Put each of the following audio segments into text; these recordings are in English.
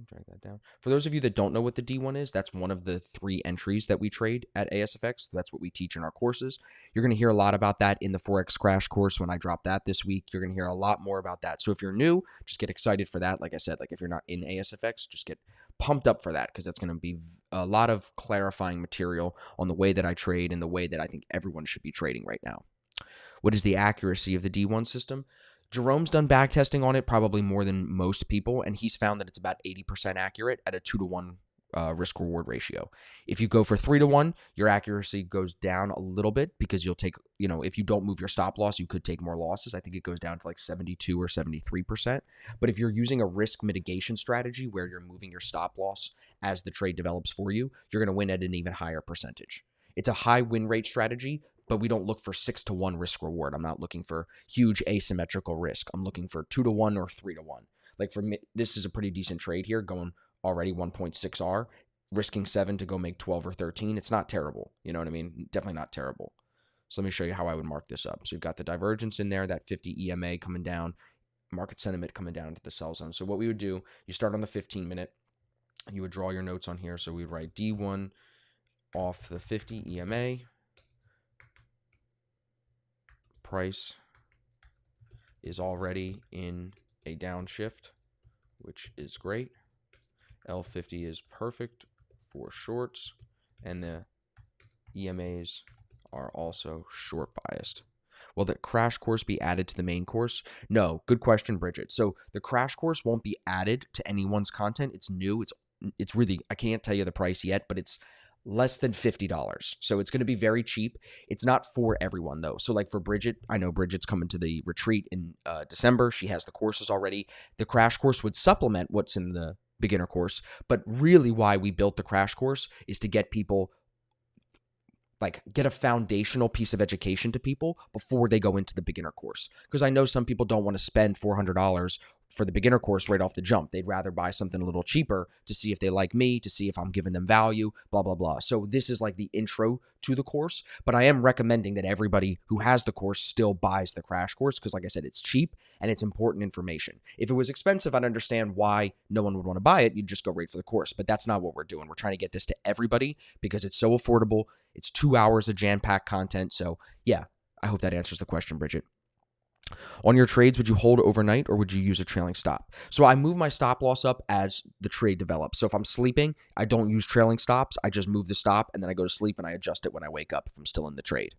drag that down. For those of you that don't know what the D1 is, that's one of the 3 entries that we trade at ASFX. That's what we teach in our courses. You're going to hear a lot about that in the Forex crash course when I drop that this week. You're going to hear a lot more about that. So if you're new, just get excited for that. Like I said, like if you're not in ASFX, just get pumped up for that, because that's going to be a lot of clarifying material on the way that I trade and the way that I think everyone should be trading right now. What is the accuracy of the D1 system? Jerome's done back testing on it probably more than most people, and he's found that it's about 80% accurate at a 2-to-1 risk reward ratio. If you go for 3-to-1, your accuracy goes down a little bit, because you'll take, if you don't move your stop loss, you could take more losses. I think it goes down to like 72 or 73%. But if you're using a risk mitigation strategy where you're moving your stop loss as the trade develops for you, you're going to win at an even higher percentage. It's a high win rate strategy, but we don't look for 6-to-1 risk reward. I'm not looking for huge asymmetrical risk. I'm looking for 2-to-1 or 3-to-1. Like for me, this is a pretty decent trade here, going already 1.6R, risking 7 to go make 12 or 13. It's not terrible. You know what I mean? Definitely not terrible. So let me show you how I would mark this up. So you've got the divergence in there, that 50 EMA coming down, market sentiment coming down into the sell zone. So what we would do, you start on the 15-minute. You would draw your notes on here. So we would write D1 off the 50 EMA. Price is already in a downshift, which is great. L50 is perfect for shorts, and the EMAs are also short biased. Will the crash course be added to the main course? No. Good question, Bridget. So the crash course won't be added to anyone's content. It's new. It's really, I can't tell you the price yet, but it's less than $50. So it's going to be very cheap. It's not for everyone though. So like for Bridget, I know Bridget's coming to the retreat in December. She has the courses already. The crash course would supplement what's in the beginner course, but really why we built the crash course is to get people, like get a foundational piece of education to people before they go into the beginner course. Because I know some people don't want to spend $400 for the beginner course right off the jump. They'd rather buy something a little cheaper to see if they like me, to see if I'm giving them value, blah, blah, blah. So this is like the intro to the course, but I am recommending that everybody who has the course still buys the crash course, because like I said, it's cheap and it's important information. If it was expensive, I'd understand why no one would want to buy it. You'd just go right for the course, but that's not what we're doing. We're trying to get this to everybody because it's so affordable. It's 2 hours of jam-packed content. So yeah, I hope that answers the question, Bridget. On your trades, would you hold overnight or would you use a trailing stop? So I move my stop loss up as the trade develops. So if I'm sleeping, I don't use trailing stops. I just move the stop and then I go to sleep and I adjust it when I wake up if I'm still in the trade.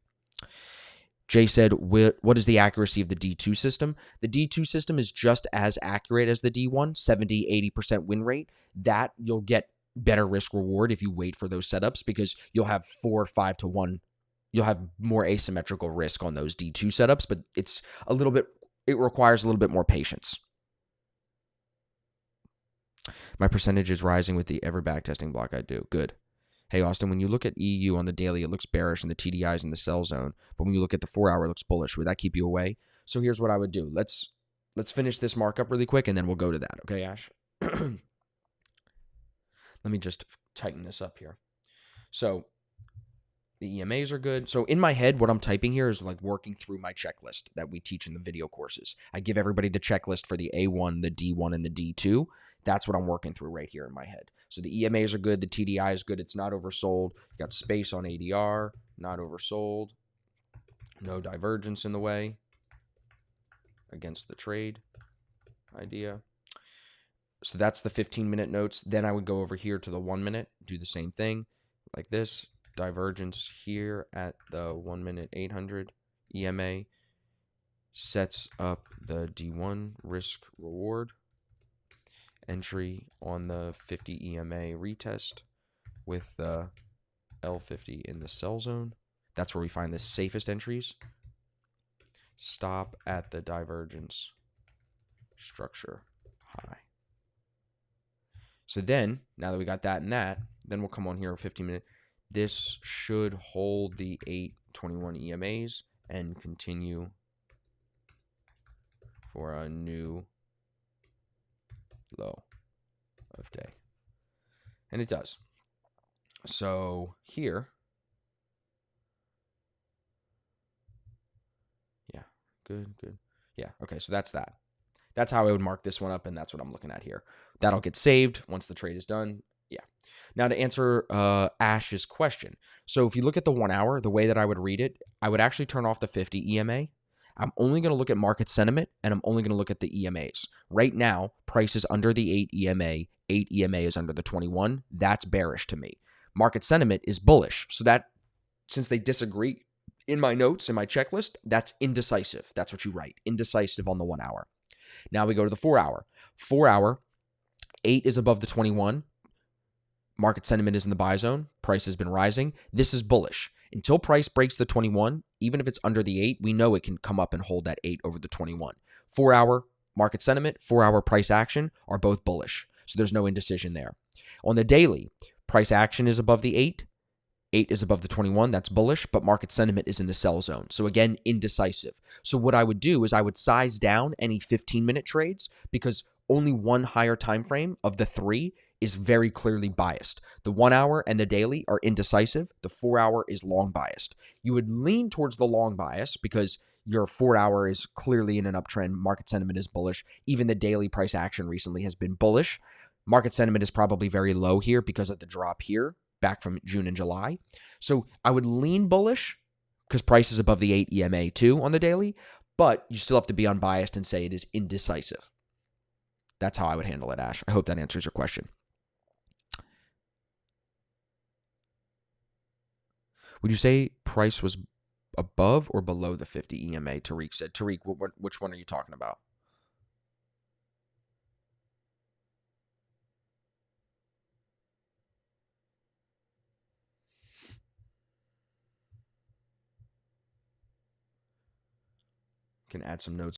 Jay said, what is the accuracy of the D2 system? The D2 system is just as accurate as the D1, 70, 80% win rate. That you'll get better risk reward if you wait for those setups, because you'll have 4 or 5 to 1. You'll have more asymmetrical risk on those D2 setups, but it requires a little bit more patience. My percentage is rising with the ever backtesting block I do. Good. Hey, Austin, when you look at EU on the daily, it looks bearish and the TDI is in the sell zone. But when you look at the 4 hour, it looks bullish. Would that keep you away? So here's what I would do. Let's finish this markup really quick and then we'll go to that. Okay, Ash? Let me just tighten this up here. So the EMAs are good. So in my head, what I'm typing here is like working through my checklist that we teach in the video courses. I give everybody the checklist for the A1, the D1, and the D2. That's what I'm working through right here in my head. So the EMAs are good. The TDI is good. It's not oversold. You got space on ADR, not oversold. No divergence in the way against the trade idea. So that's the 15-minute notes. Then I would go over here to the 1 minute, do the same thing like this. Divergence here at the 1 minute 800 EMA sets up the D1 risk reward entry on the 50 EMA retest with the L50 in the sell zone. That's where we find the safest entries. Stop at the divergence structure high. So then, now that we got that and that, then we'll come on here 15-minute. This should hold the 821 EMAs and continue for a new low of day. And it does. So here, yeah, good. Yeah, okay, so that's that. That's how I would mark this one up, and that's what I'm looking at here. That'll get saved once the trade is done. Yeah. Now to answer Ash's question. So if you look at the 1 hour, the way that I would read it, I would actually turn off the 50 EMA. I'm only going to look at market sentiment, and I'm only going to look at the EMAs. Right now, price is under the 8 EMA. 8 EMA is under the 21. That's bearish to me. Market sentiment is bullish. So that, since they disagree in my notes, in my checklist, that's indecisive. That's what you write. Indecisive on the 1 hour. Now we go to the 4 hour. 4 hour, 8 is above the 21. Market sentiment is in the buy zone. Price has been rising. This is bullish. Until price breaks the 21, even if it's under the 8, we know it can come up and hold that 8 over the 21. 4 hour market sentiment, 4 hour price action are both bullish. So there's no indecision there. On the daily, price action is above the 8. 8 is above the 21. That's bullish, but market sentiment is in the sell zone. So again, indecisive. So what I would do is I would size down any 15-minute trades because only one higher time frame of the 3 is very clearly biased. The 1 hour and the daily are indecisive. The 4 hour is long biased. You would lean towards the long bias because your 4 hour is clearly in an uptrend. Market sentiment is bullish. Even the daily price action recently has been bullish. Market sentiment is probably very low here because of the drop here back from June and July. So I would lean bullish because price is above the 8 EMA too on the daily, but you still have to be unbiased and say it is indecisive. That's how I would handle it, Ash. I hope that answers your question. Would you say price was above or below the 50 EMA? Tariq said. Tariq, which one are you talking about? Can add some notes